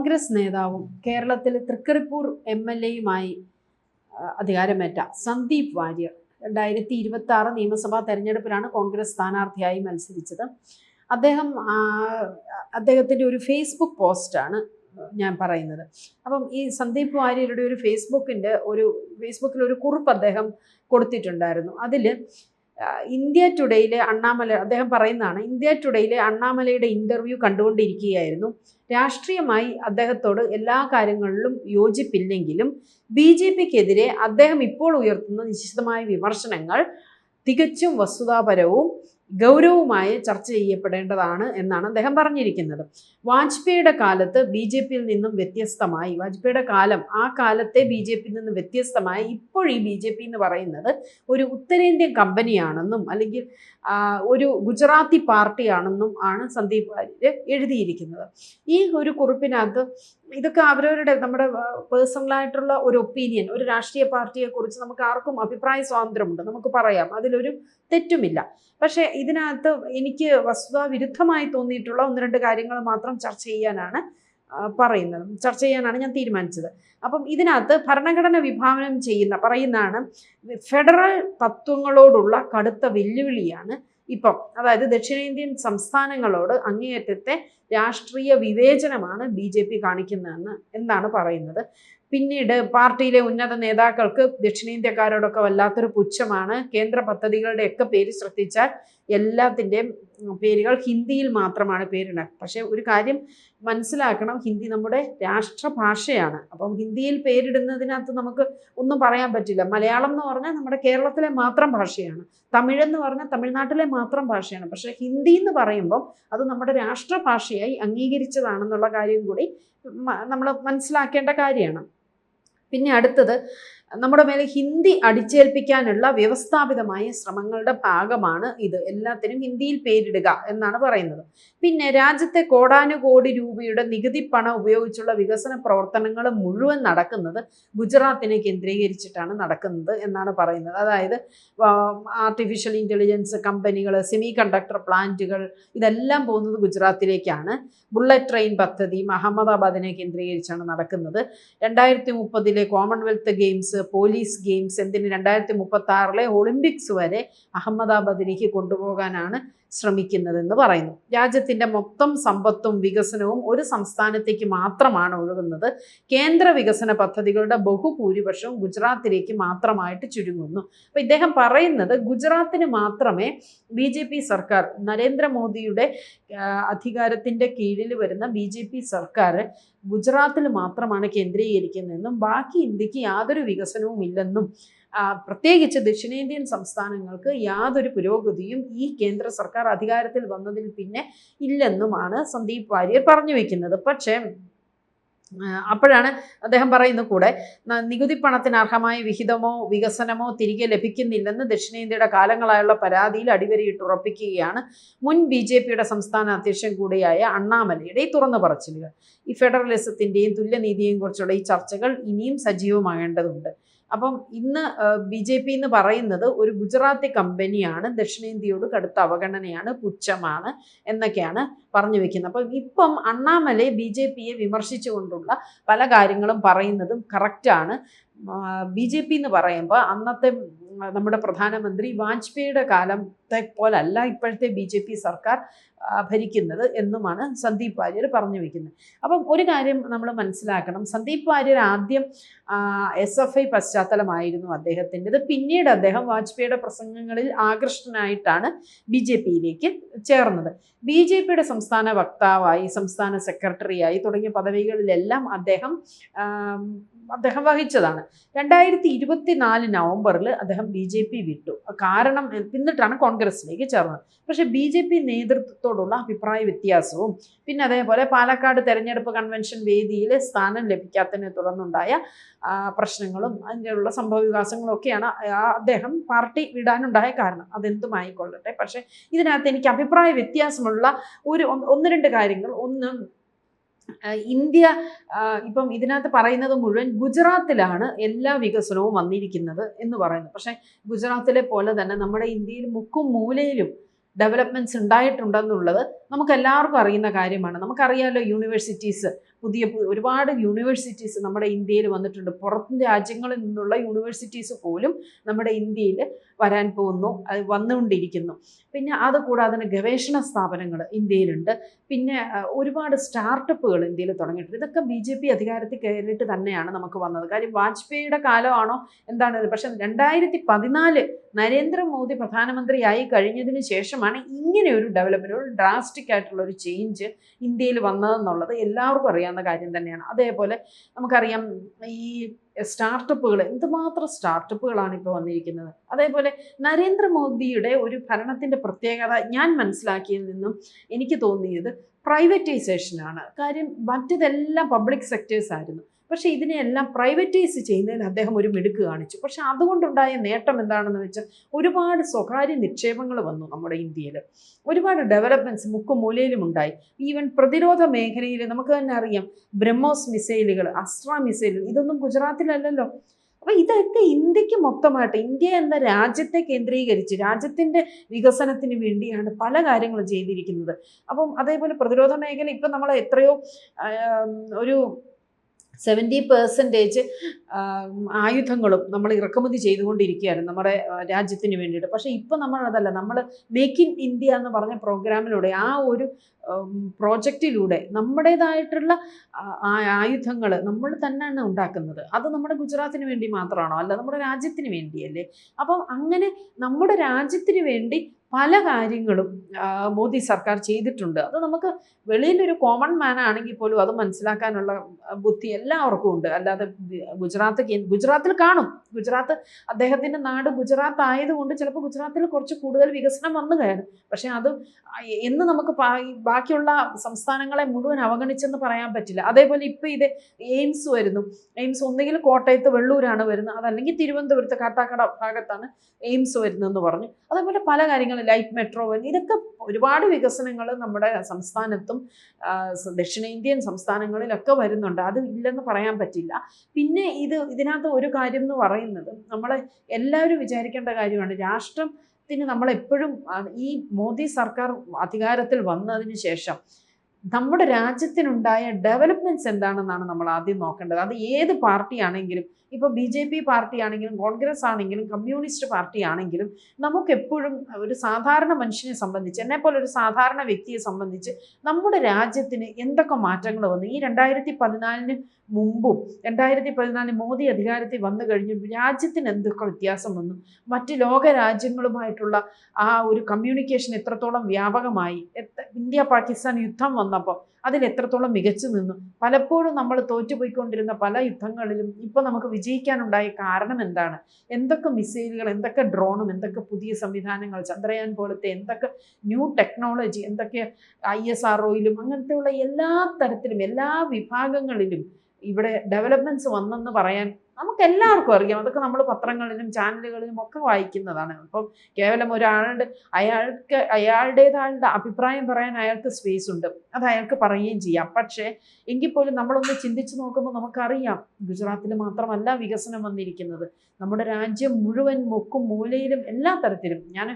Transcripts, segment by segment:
കോൺഗ്രസ് നേതാവും കേരളത്തിലെ തൃക്കരിപ്പൂർ MLA-യുമായി അധികാരമേറ്റ സന്ദീപ് വാര്യർ 2026 നിയമസഭാ തെരഞ്ഞെടുപ്പിലാണ് കോൺഗ്രസ് സ്ഥാനാർത്ഥിയായി മത്സരിച്ചത്. അദ്ദേഹത്തിൻ്റെ ഒരു ഫേസ്ബുക്ക് പോസ്റ്റാണ് ഞാൻ പറയുന്നത്. അപ്പം ഈ സന്ദീപ് വാര്യരുടെ ഒരു ഫേസ്ബുക്കിൽ ഒരു കുറിപ്പ് അദ്ദേഹം കൊടുത്തിട്ടുണ്ടായിരുന്നു. അതിൽ ഇന്ത്യ ടുഡേയിലെ അദ്ദേഹം പറയുന്നതാണ്, ഇന്ത്യ ടുഡേയിലെ അണ്ണാമലയുടെ ഇൻ്റർവ്യൂ കണ്ടുകൊണ്ടിരിക്കുകയായിരുന്നു. രാഷ്ട്രീയമായി അദ്ദേഹത്തോട് എല്ലാ കാര്യങ്ങളിലും യോജിപ്പില്ലെങ്കിലും BJPക്കെതിരെ അദ്ദേഹം ഇപ്പോൾ ഉയർത്തുന്ന നിശ്ചിതമായ വിമർശനങ്ങൾ തികച്ചും വസ്തുതാപരവും ഗൗരവമായി ചർച്ച ചെയ്യപ്പെടേണ്ടതാണ് എന്നാണ് അദ്ദേഹം പറഞ്ഞിരിക്കുന്നത്. വാജ്പേയിയുടെ കാലത്ത് BJPയിൽ നിന്നും വ്യത്യസ്തമായി, വാജ്പേയിയുടെ ആ കാലത്തെ BJPയിൽ നിന്നും വ്യത്യസ്തമായി ഇപ്പോൾ ഈ BJP എന്ന് പറയുന്നത് ഒരു ഉത്തരേന്ത്യൻ കമ്പനിയാണെന്നും അല്ലെങ്കിൽ ഒരു ഗുജറാത്തി പാർട്ടിയാണെന്നും ആണ് സന്ദീപ് വാര്യർ എഴുതിയിരിക്കുന്നത്. ഈ ഒരു കുറിപ്പിനകത്ത് ഇതൊക്കെ അവരവരുടെ നമ്മുടെ പേഴ്സണലായിട്ടുള്ള ഒരു ഒപ്പീനിയൻ, ഒരു രാഷ്ട്രീയ പാർട്ടിയെക്കുറിച്ച് നമുക്ക് ആർക്കും അഭിപ്രായ സ്വാതന്ത്ര്യമുണ്ട്, നമുക്ക് പറയാം, അതിലൊരു തെറ്റുമില്ല. പക്ഷേ ഇതിനകത്ത് എനിക്ക് വസ്തുതാവിരുദ്ധമായി തോന്നിയിട്ടുള്ള 1-2 കാര്യങ്ങൾ മാത്രം ചർച്ച ചെയ്യാനാണ് ഞാൻ തീരുമാനിച്ചത്. അപ്പം ഇതിനകത്ത് ഭരണഘടന വിഭാവനം പറയുന്നതാണ് ഫെഡറൽ തത്വങ്ങളോടുള്ള കടുത്ത വെല്ലുവിളിയാണ് ഇപ്പം, അതായത് ദക്ഷിണേന്ത്യൻ സംസ്ഥാനങ്ങളോട് അങ്ങേയറ്റത്തെ രാഷ്ട്രീയ വിവേചനമാണ് BJP കാണിക്കുന്നതെന്ന് എന്നാണ് പറയുന്നത്. പിന്നീട് പാർട്ടിയിലെ ഉന്നത നേതാക്കൾക്ക് ദക്ഷിണേന്ത്യക്കാരോടൊക്കെ വല്ലാത്തൊരു പുച്ഛമാണ്. കേന്ദ്ര പദ്ധതികളുടെയൊക്കെ പേര് ശ്രദ്ധിച്ചാൽ എല്ലാത്തിൻ്റെയും പേരുകൾ ഹിന്ദിയിൽ മാത്രമാണ് പേരിടുന്നത്. പക്ഷേ ഒരു കാര്യം മനസ്സിലാക്കണം, ഹിന്ദി നമ്മുടെ രാഷ്ട്രഭാഷയാണ്. അപ്പം ഹിന്ദിയിൽ പേരിടുന്നതിനകത്ത് നമുക്ക് ഒന്നും പറയാൻ പറ്റില്ല. മലയാളം എന്ന് പറഞ്ഞാൽ നമ്മുടെ കേരളത്തിലെ മാത്രം ഭാഷയാണ്, തമിഴെന്ന് പറഞ്ഞാൽ തമിഴ്നാട്ടിലെ മാത്രം ഭാഷയാണ്. പക്ഷേ ഹിന്ദി എന്ന് പറയുമ്പോൾ അത് നമ്മുടെ രാഷ്ട്രഭാഷയായി അംഗീകരിച്ചതാണെന്നുള്ള കാര്യം കൂടി നമ്മൾ മനസ്സിലാക്കേണ്ട കാര്യമാണ്. പിന്നെ അടുത്തത്, നമ്മുടെ മേലെ ഹിന്ദി അടിച്ചേൽപ്പിക്കാനുള്ള വ്യവസ്ഥാപിതമായ ശ്രമങ്ങളുടെ ഭാഗമാണ് ഇത്. എല്ലാത്തിനും ഹിന്ദിയിൽ പേരിടുക എന്നാണ് പറയുന്നത്. പിന്നെ രാജ്യത്തെ കോടാനുകോടി രൂപയുടെ നികുതി പണം ഉപയോഗിച്ചുള്ള വികസന പ്രവർത്തനങ്ങൾ മുഴുവൻ നടക്കുന്നത് ഗുജറാത്തിനെ കേന്ദ്രീകരിച്ചിട്ടാണ് നടക്കുന്നത് എന്നാണ് പറയുന്നത്. അതായത് ആർട്ടിഫിഷ്യൽ ഇൻ്റലിജൻസ് കമ്പനികൾ, സെമി കണ്ടക്ടർ പ്ലാന്റുകൾ, ഇതെല്ലാം പോകുന്നത് ഗുജറാത്തിലേക്കാണ്. ബുള്ളറ്റ് ട്രെയിൻ പദ്ധതി അഹമ്മദാബാദിനെ കേന്ദ്രീകരിച്ചാണ് നടക്കുന്നത്. 2030 കോമൺവെൽത്ത് ഗെയിംസ്, പോലീസ് ഗെയിംസ്, എന്തിന് 2036 ഒളിമ്പിക്സ് വരെ അഹമ്മദാബാദിലേക്ക് കൊണ്ടുപോകാനാണ് ശ്രമിക്കുന്നതെന്ന് പറയുന്നു. രാജ്യത്തിൻ്റെ മൊത്തം സമ്പത്തും വികസനവും ഒരു സംസ്ഥാനത്തേക്ക് മാത്രമാണ് ഒഴുകുന്നത്. കേന്ദ്ര വികസന പദ്ധതികളുടെ ബഹുഭൂരിപക്ഷവും ഗുജറാത്തിലേക്ക് മാത്രമായിട്ട് ചുരുങ്ങുന്നു. അപ്പോൾ ഇദ്ദേഹം പറയുന്നത് ഗുജറാത്തിന് മാത്രമേ BJP സർക്കാർ, നരേന്ദ്രമോദിയുടെ അധികാരത്തിൻ്റെ കീഴിൽ വരുന്ന BJP സർക്കാർ ഗുജറാത്തിൽ മാത്രമാണ് കേന്ദ്രീകരിക്കുന്നതെന്നും ബാക്കി ഇന്ത്യക്ക് യാതൊരു വികസനവും ഇല്ലെന്നും പ്രത്യേകിച്ച് ദക്ഷിണേന്ത്യൻ സംസ്ഥാനങ്ങൾക്ക് യാതൊരു പുരോഗതിയും ഈ കേന്ദ്ര സർക്കാർ അധികാരത്തിൽ വന്നതിൽ പിന്നെ ഇല്ലെന്നുമാണ് സന്ദീപ് വാര്യർ പറഞ്ഞു വയ്ക്കുന്നത്. പക്ഷേ അപ്പോഴാണ് അദ്ദേഹം പറയുന്നത് കൂടെ, നികുതി പണത്തിന് അർഹമായ വിഹിതമോ വികസനമോ തിരികെ ലഭിക്കുന്നില്ലെന്ന് ദക്ഷിണേന്ത്യയുടെ കാലങ്ങളായുള്ള പരാതിയിൽ അടിവരയിട്ട് ഉറപ്പിക്കുകയാണ് മുൻ BJPയുടെ സംസ്ഥാന അധ്യക്ഷൻ കൂടിയായ അണ്ണാമലയുടെ ഈ തുറന്നു പറച്ചിലുകൾ. ഈ ഫെഡറലിസത്തിൻ്റെയും തുല്യനീതിയെയും കുറിച്ചുള്ള ഈ ചർച്ചകൾ ഇനിയും സജീവമാകേണ്ടതുണ്ട്. അപ്പം ഇന്ന് BJP എന്ന് പറയുന്നത് ഒരു ഗുജറാത്തി കമ്പനിയാണ്, ദക്ഷിണേന്ത്യയോട് കടുത്ത അവഗണനയാണ്, പുച്ഛമാണ് എന്നൊക്കെയാണ് പറഞ്ഞു വെക്കുന്നത്. അപ്പം ഇപ്പം അണ്ണാമലൈ BJPയെ വിമർശിച്ചുകൊണ്ടുള്ള പല കാര്യങ്ങളും പറയുന്നതും കറക്റ്റാണ്. BJP എന്ന് പറയുമ്പോൾ അന്നത്തെ നമ്മുടെ പ്രധാനമന്ത്രി വാജ്പേയിയുടെ കാലത്തെ പോലല്ല ഇപ്പോഴത്തെ BJP സർക്കാർ ഭരിക്കുന്നത് എന്നുമാണ് സന്ദീപ് വാര്യർ പറഞ്ഞു വയ്ക്കുന്നത്. അപ്പം ഒരു കാര്യം നമ്മൾ മനസ്സിലാക്കണം, സന്ദീപ് വാര്യർ ആദ്യം SFI പശ്ചാത്തലമായിരുന്നു അദ്ദേഹത്തിൻ്റെത്. പിന്നീട് അദ്ദേഹം വാജ്പേയിയുടെ പ്രസംഗങ്ങളിൽ ആകൃഷ്ടനായിട്ടാണ് BJPയിലേക്ക് ചേർന്നത്. BJPയുടെ സംസ്ഥാന വക്താവായി, സംസ്ഥാന സെക്രട്ടറിയായി തുടങ്ങിയ പദവികളിലെല്ലാം അദ്ദേഹം വഹിച്ചതാണ്. 2024 നവംബറിൽ അദ്ദേഹം BJP വിട്ടു. കാരണം പിന്നിട്ടാണ് കോൺഗ്രസിലേക്ക് ചേർന്നത്. പക്ഷേ BJP നേതൃത്വത്തോടുള്ള അഭിപ്രായ വ്യത്യാസവും പിന്നെ അതേപോലെ പാലക്കാട് തെരഞ്ഞെടുപ്പ് കൺവെൻഷൻ വേദിയിൽ സ്ഥാനം ലഭിക്കാത്തതിനെ തുടർന്നുണ്ടായ പ്രശ്നങ്ങളും അതിനുള്ള സംഭവ വികാസങ്ങളും ഒക്കെയാണ് അദ്ദേഹം പാർട്ടി വിടാനുണ്ടായ കാരണം. അതെന്തുമായിക്കൊള്ളട്ടെ. പക്ഷേ ഇതിനകത്ത് എനിക്ക് അഭിപ്രായ വ്യത്യാസമുള്ള 1-2 കാര്യങ്ങൾ. ഒന്ന്, ഇന്ത്യ ഇപ്പം ഇതിനകത്ത് പറയുന്നത് മുഴുവൻ ഗുജറാത്തിലാണ് എല്ലാ വികസനവും വന്നിരിക്കുന്നത് എന്ന് പറയുന്നത്. പക്ഷേ ഗുജറാത്തിലെ പോലെ തന്നെ നമ്മുടെ ഇന്ത്യയിൽ മുക്കും മൂലയിലും ഡെവലപ്മെൻറ്റ്സ് ഉണ്ടായിട്ടുണ്ടെന്നുള്ളത് നമുക്കെല്ലാവർക്കും അറിയുന്ന കാര്യമാണ്. നമുക്കറിയാമല്ലോ, യൂണിവേഴ്സിറ്റീസ് ഒരുപാട് യൂണിവേഴ്സിറ്റീസ് നമ്മുടെ ഇന്ത്യയിൽ വന്നിട്ടുണ്ട്. പുറത്ത് രാജ്യങ്ങളിൽ നിന്നുള്ള യൂണിവേഴ്സിറ്റീസ് പോലും നമ്മുടെ ഇന്ത്യയിൽ വരാൻ പോകുന്നു, അത് വന്നുകൊണ്ടിരിക്കുന്നു. പിന്നെ അതുകൂടാതെ തന്നെ ഗവേഷണ സ്ഥാപനങ്ങൾ ഇന്ത്യയിലുണ്ട്. പിന്നെ ഒരുപാട് സ്റ്റാർട്ടപ്പുകൾ ഇന്ത്യയിൽ തുടങ്ങിയിട്ടുണ്ട്. ഇതൊക്കെ BJP അധികാരത്തിൽ കയറിയിട്ട് തന്നെയാണ് നമുക്ക് വന്നത്. കാര്യം വാജ്പേയിയുടെ കാലമാണോ എന്താണ്, പക്ഷെ 2014 നരേന്ദ്രമോദി പ്രധാനമന്ത്രിയായി കഴിഞ്ഞതിന് ശേഷമാണ് ഇങ്ങനെ ഒരു ഡെവലപ്മെൻറ്റ്, ഒരു ഡ്രാസ്റ്റിക് ആയിട്ടുള്ള ഒരു ചേഞ്ച് ഇന്ത്യയിൽ വന്നതെന്നുള്ളത് എല്ലാവർക്കും അറിയാവുന്ന കാര്യം തന്നെയാണ്. അതേപോലെ നമുക്കറിയാം ഈ സ്റ്റാർട്ടപ്പുകൾ, എന്തുമാത്രം സ്റ്റാർട്ടപ്പുകളാണ് ഇപ്പോൾ വന്നിരിക്കുന്നത്. അതേപോലെ നരേന്ദ്രമോദിയുടെ ഒരു ഭരണത്തിൻ്റെ പ്രത്യേകത ഞാൻ മനസ്സിലാക്കിയതിൽ നിന്നും എനിക്ക് തോന്നിയത് പ്രൈവറ്റൈസേഷനാണ്. കാര്യം മറ്റതെല്ലാം പബ്ലിക് സെക്ടേഴ്സ് ആയിരുന്നു, പക്ഷേ ഇതിനെയെല്ലാം പ്രൈവറ്റൈസ് ചെയ്യുന്നതിൽ അദ്ദേഹം ഒരു മിടുക്ക് കാണിച്ചു. പക്ഷെ അതുകൊണ്ടുണ്ടായ നേട്ടം എന്താണെന്ന് വെച്ചാൽ ഒരുപാട് സ്വകാര്യ നിക്ഷേപങ്ങൾ വന്നു നമ്മുടെ ഇന്ത്യയിൽ. ഒരുപാട് ഡെവലപ്മെൻറ്റ്സ് മുക്കുമൂലയിലും ഉണ്ടായി. ഈവൻ പ്രതിരോധ മേഖലയിൽ നമുക്ക് തന്നെ അറിയാം, ബ്രഹ്മോസ് മിസൈലുകൾ, അസ്ത്ര മിസൈലുകൾ, ഇതൊന്നും ഗുജറാത്തിലല്ലല്ലോ. അപ്പോൾ ഇതൊക്കെ ഇന്ത്യക്ക് മൊത്തമായിട്ട്, ഇന്ത്യ എന്ന രാജ്യത്തെ കേന്ദ്രീകരിച്ച് രാജ്യത്തിൻ്റെ വികസനത്തിന് വേണ്ടിയാണ് പല കാര്യങ്ങളും ചെയ്തിരിക്കുന്നത്. അപ്പം അതേപോലെ പ്രതിരോധ മേഖല ഇപ്പം നമ്മൾ എത്രയോ ഒരു 70% ആയുധങ്ങളും നമ്മൾ ഇറക്കുമതി ചെയ്തുകൊണ്ടിരിക്കുകയായിരുന്നു നമ്മുടെ രാജ്യത്തിന് വേണ്ടിയിട്ട്. പക്ഷേ ഇപ്പം നമ്മൾ അതല്ല, നമ്മൾ മേക്ക് ഇൻ ഇന്ത്യ എന്ന് പറഞ്ഞ പ്രോഗ്രാമിലൂടെ, ആ ഒരു പ്രോജക്റ്റിലൂടെ നമ്മുടേതായിട്ടുള്ള ആയുധങ്ങൾ നമ്മൾ തന്നെയാണ് ഉണ്ടാക്കുന്നത്. അത് നമ്മുടെ ഗുജറാത്തിന് വേണ്ടി മാത്രമാണോ? അല്ല, നമ്മുടെ രാജ്യത്തിന് വേണ്ടിയല്ലേ. അപ്പം അങ്ങനെ നമ്മുടെ രാജ്യത്തിന് വേണ്ടി പല കാര്യങ്ങളും മോദി സർക്കാർ ചെയ്തിട്ടുണ്ട്. അത് നമുക്ക് വെളിയിലൊരു കോമൺ മാൻ ആണെങ്കിൽ പോലും അത് മനസ്സിലാക്കാനുള്ള ബുദ്ധി എല്ലാവർക്കും ഉണ്ട്. അല്ലാതെ ഗുജറാത്തിൽ കാണും, ഗുജറാത്ത് അദ്ദേഹത്തിൻ്റെ നാട് ഗുജറാത്ത് ആയതുകൊണ്ട് ചിലപ്പോൾ ഗുജറാത്തിൽ കുറച്ച് കൂടുതൽ വികസനം വന്നു കയറും. പക്ഷേ അത് എന്ന് നമുക്ക് ബാക്കിയുള്ള സംസ്ഥാനങ്ങളെ മുഴുവൻ അവഗണിച്ചെന്ന് പറയാൻ പറ്റില്ല. അതേപോലെ ഇപ്പോൾ ഇത് എയിംസ് വരുന്നു. എയിംസ് ഒന്നുകിൽ കോട്ടയത്ത് വെള്ളൂരാണ് വരുന്നത്, അതല്ലെങ്കിൽ തിരുവനന്തപുരത്ത് കാട്ടാക്കട ഭാഗത്താണ് എയിംസ് വരുന്നതെന്ന് പറഞ്ഞു. അതേപോലെ പല കാര്യങ്ങളും, ലൈറ്റ് മെട്രോ, ഇതൊക്കെ ഒരുപാട് വികസനങ്ങൾ നമ്മുടെ സംസ്ഥാനത്തും ദക്ഷിണേന്ത്യൻ സംസ്ഥാനങ്ങളിലൊക്കെ വരുന്നുണ്ട്. അത് ഇല്ലെന്ന് പറയാൻ പറ്റില്ല. പിന്നെ ഇതിനകത്ത് ഒരു കാര്യം എന്ന് പറയുന്നത്, നമ്മൾ എല്ലാവരും വിചാരിക്കേണ്ട കാര്യമാണ്, രാഷ്ട്രത്തിന് നമ്മളെപ്പോഴും ഈ മോദി സർക്കാർ അധികാരത്തിൽ വന്നതിന് ശേഷം നമ്മുടെ രാജ്യത്തിനുണ്ടായ ഡെവലപ്മെൻറ്റ്സ് എന്താണെന്നാണ് നമ്മൾ ആദ്യം നോക്കേണ്ടത്. അത് ഏത് പാർട്ടിയാണെങ്കിലും, ഇപ്പോൾ BJP പാർട്ടി ആണെങ്കിലും കോൺഗ്രസ് ആണെങ്കിലും കമ്മ്യൂണിസ്റ്റ് പാർട്ടി ആണെങ്കിലും, നമുക്കെപ്പോഴും ഒരു സാധാരണ മനുഷ്യനെ സംബന്ധിച്ച്, എന്നെപ്പോലെ ഒരു സാധാരണ വ്യക്തിയെ സംബന്ധിച്ച് നമ്മുടെ രാജ്യത്തിന് എന്തൊക്കെ മാറ്റങ്ങൾ വന്നു, ഈ 2014 മുമ്പും 2014 മോദി അധികാരത്തിൽ വന്നു കഴിഞ്ഞു രാജ്യത്തിന് എന്തൊക്കെ വ്യത്യാസം വന്നു, മറ്റ് ലോക രാജ്യങ്ങളുമായിട്ടുള്ള ആ ഒരു കമ്മ്യൂണിക്കേഷൻ എത്രത്തോളം വ്യാപകമായി, ഇന്ത്യ പാകിസ്ഥാൻ യുദ്ധം വന്നപ്പോൾ അതിൽ എത്രത്തോളം മികച്ചു നിന്നു. പലപ്പോഴും നമ്മൾ തോറ്റുപോയിക്കൊണ്ടിരുന്ന പല യുദ്ധങ്ങളിലും ഇപ്പോൾ നമുക്ക് വിജയിക്കാനുണ്ടായ കാരണം എന്താണ്, എന്തൊക്കെ മിസൈലുകൾ, എന്തൊക്കെ ഡ്രോണും, എന്തൊക്കെ പുതിയ സംവിധാനങ്ങൾ, ചന്ദ്രയാൻ പോലത്തെ എന്തൊക്കെ ന്യൂ ടെക്നോളജി, എന്തൊക്കെ ISROയിലും അങ്ങനത്തെയുള്ള എല്ലാ തരത്തിലും എല്ലാ വിഭാഗങ്ങളിലും ഇവിടെ ഡെവലപ്മെൻറ്റ്സ് വന്നെന്ന് പറയാൻ നമുക്ക് എല്ലാവർക്കും അറിയാം. അതൊക്കെ നമ്മൾ പത്രങ്ങളിലും ചാനലുകളിലും ഒക്കെ വായിക്കുന്നതാണ്. അപ്പം കേവലം ഒരാളുടെ അയാളുടേതായ അഭിപ്രായം പറയാൻ അയാൾക്ക് സ്പേസ് ഉണ്ട്, അത് അയാൾക്ക് പറയുകയും ചെയ്യാം. പക്ഷേ എങ്കിൽ പോലും നമ്മളൊന്ന് ചിന്തിച്ച് നോക്കുമ്പോൾ നമുക്കറിയാം, ഗുജറാത്തിൽ മാത്രമല്ല വികസനം വന്നിരിക്കുന്നത്, നമ്മുടെ രാജ്യം മുഴുവൻ മുക്കും മൂലയിലും എല്ലാ തരത്തിലും. ഞാൻ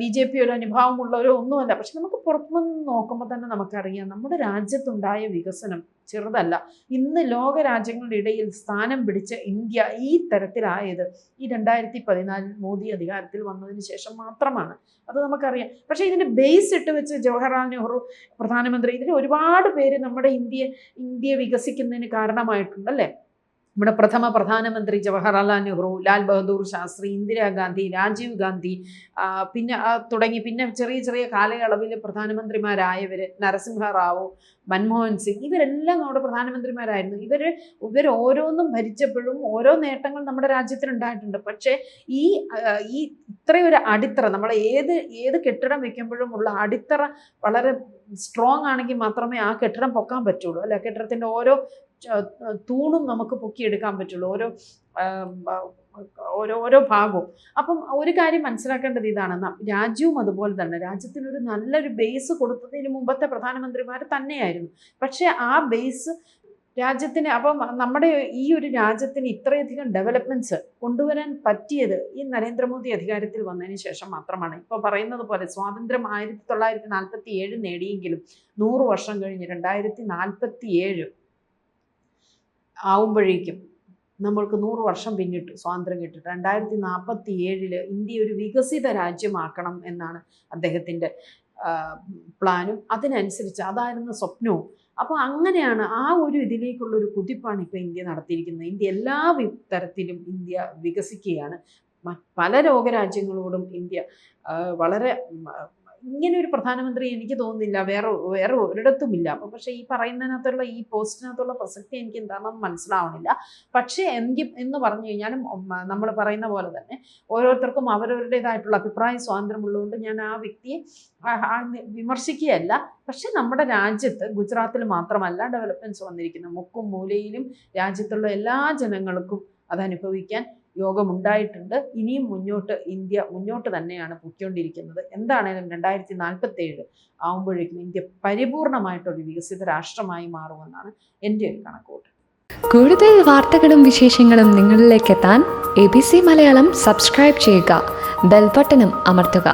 BJP ഒരു അനുഭവമുള്ളവരോ ഒന്നുമല്ല, പക്ഷെ നമുക്ക് പുറത്തുനിന്ന് നോക്കുമ്പോൾ തന്നെ നമുക്കറിയാം നമ്മുടെ രാജ്യത്തുണ്ടായ വികസനം ചെറുതല്ല. ഇന്ന് ലോക രാജ്യങ്ങളുടെ ഇടയിൽ സ്ഥാനം പിടിച്ച ഇന്ത്യ ഈ തരത്തിലായത് ഈ 2014 മോദി അധികാരത്തിൽ വന്നതിന് ശേഷം മാത്രമാണ്. അത് നമുക്കറിയാം. പക്ഷേ ഇതിന് ബേസ് ഇട്ട് വെച്ച് ജവഹർലാൽ നെഹ്റു പ്രധാനമന്ത്രി, ഇതിന് ഒരുപാട് പേര് നമ്മുടെ ഇന്ത്യ വികസിക്കുന്നതിന് കാരണമായിട്ടുണ്ട്, അല്ലേ? നമ്മുടെ പ്രഥമ പ്രധാനമന്ത്രി ജവഹർലാൽ നെഹ്റു, ലാൽ ബഹദൂർ ശാസ്ത്രി, ഇന്ദിരാഗാന്ധി, രാജീവ് ഗാന്ധി, പിന്നെ തുടങ്ങി പിന്നെ ചെറിയ ചെറിയ കാലയളവിൽ പ്രധാനമന്ത്രിമാരായവർ, നരസിംഹറാവു, മൻമോഹൻ സിംഗ്, ഇവരെല്ലാം നമ്മുടെ പ്രധാനമന്ത്രിമാരായിരുന്നു. ഇവർ ഓരോന്നും ഭരിച്ചപ്പോഴും ഓരോ നേട്ടങ്ങൾ നമ്മുടെ രാജ്യത്തിനുണ്ടായിട്ടുണ്ട്. പക്ഷേ ഈ ഇത്രയൊരു അടിത്തറ, നമ്മൾ ഏത് കെട്ടിടം വെക്കുമ്പോഴും ഉള്ള അടിത്തറ വളരെ സ്ട്രോങ് ആണെങ്കിൽ മാത്രമേ ആ കെട്ടിടം പൊക്കാൻ പറ്റുള്ളൂ, അല്ല കെട്ടിടത്തിൻ്റെ ഓരോ തൂണും നമുക്ക് പൊക്കിയെടുക്കാൻ പറ്റുള്ളൂ, ഓരോ ഭാഗവും. അപ്പം ഒരു കാര്യം മനസ്സിലാക്കേണ്ടത് ഇതാണ്, രാജ്യവും അതുപോലെ തന്നെ രാജ്യത്തിനൊരു നല്ലൊരു ബേസ് കൊടുത്തതിന് മുമ്പത്തെ പ്രധാനമന്ത്രിമാർ തന്നെയായിരുന്നു. പക്ഷേ ആ ബേസ് രാജ്യത്തിന് അപ്പം നമ്മുടെ ഈ ഒരു രാജ്യത്തിന് ഇത്രയധികം ഡെവലപ്മെന്റ്സ് കൊണ്ടുവരാൻ പറ്റിയത് ഈ നരേന്ദ്രമോദി അധികാരത്തിൽ വന്നതിന് ശേഷം മാത്രമാണ്. ഇപ്പോൾ പറയുന്നത് പോലെ സ്വാതന്ത്ര്യം 1947 നേടിയെങ്കിലും 100 വർഷം കഴിഞ്ഞ് 2047 ആവുമ്പോഴേക്കും നമ്മൾക്ക് 100 വർഷം പിന്നിട്ടു സ്വാതന്ത്ര്യം കിട്ടിയിട്ട്. 2047 ഇന്ത്യ ഒരു വികസിത രാജ്യമാക്കണം എന്നാണ് അദ്ദേഹത്തിൻ്റെ പ്ലാനും അതിനനുസരിച്ച് അതായിരുന്നു സ്വപ്നവും. അപ്പോൾ അങ്ങനെയാണ് ആ ഒരു ഇതിലേക്കുള്ളൊരു കുതിപ്പാണ് ഇപ്പോൾ ഇന്ത്യ നടത്തിയിരിക്കുന്നത്. ഇന്ത്യ എല്ലാ തരത്തിലും ഇന്ത്യ വികസിക്കുകയാണ്. പല ലോകരാജ്യങ്ങളോടും ഇന്ത്യ വളരെ ഇങ്ങനെ ഒരു പ്രധാനമന്ത്രി എനിക്ക് തോന്നുന്നില്ല വേറെ ഒരിടത്തുമില്ല. അപ്പോൾ പക്ഷേ ഈ പറയുന്നതിനകത്തുള്ള ഈ പോസ്റ്റിനകത്തുള്ള പ്രസക്തി എനിക്ക് എന്താണെന്ന് മനസ്സിലാവണില്ല. പക്ഷേ എന്ന് പറഞ്ഞു കഴിഞ്ഞാലും നമ്മൾ പറയുന്ന പോലെ തന്നെ ഓരോരുത്തർക്കും അവരവരുടേതായിട്ടുള്ള അഭിപ്രായ സ്വാതന്ത്ര്യമുള്ളതുകൊണ്ട് ഞാൻ ആ വ്യക്തിയെ വിമർശിക്കുകയല്ല. പക്ഷെ നമ്മുടെ രാജ്യത്ത് ഗുജറാത്തിൽ മാത്രമല്ല ഡെവലപ്മെൻറ്റ്സ് വന്നിരിക്കുന്നത്. മുക്കും മൂലയിലും രാജ്യത്തുള്ള എല്ലാ ജനങ്ങൾക്കും അതനുഭവിക്കാൻ യോഗമുണ്ടായിട്ടുണ്ട്. ഇനിയും ഇന്ത്യ മുന്നോട്ട് തന്നെയാണ് പൊയ്ക്കൊണ്ടിരിക്കുന്നത്. എന്താണേലും 2047 ആവുമ്പോഴേക്കും ഇന്ത്യ പരിപൂർണമായിട്ടൊരു വികസിത രാഷ്ട്രമായി മാറുമെന്നാണ് എൻ്റെ ഒരു കണക്കുകൂട്ടൽ. കൂടുതൽ വാർത്തകളും വിശേഷങ്ങളും നിങ്ങളിലേക്ക് എത്താൻ ABC മലയാളം സബ്സ്ക്രൈബ് ചെയ്യുക, ബെൽ ബട്ടണും അമർത്തുക.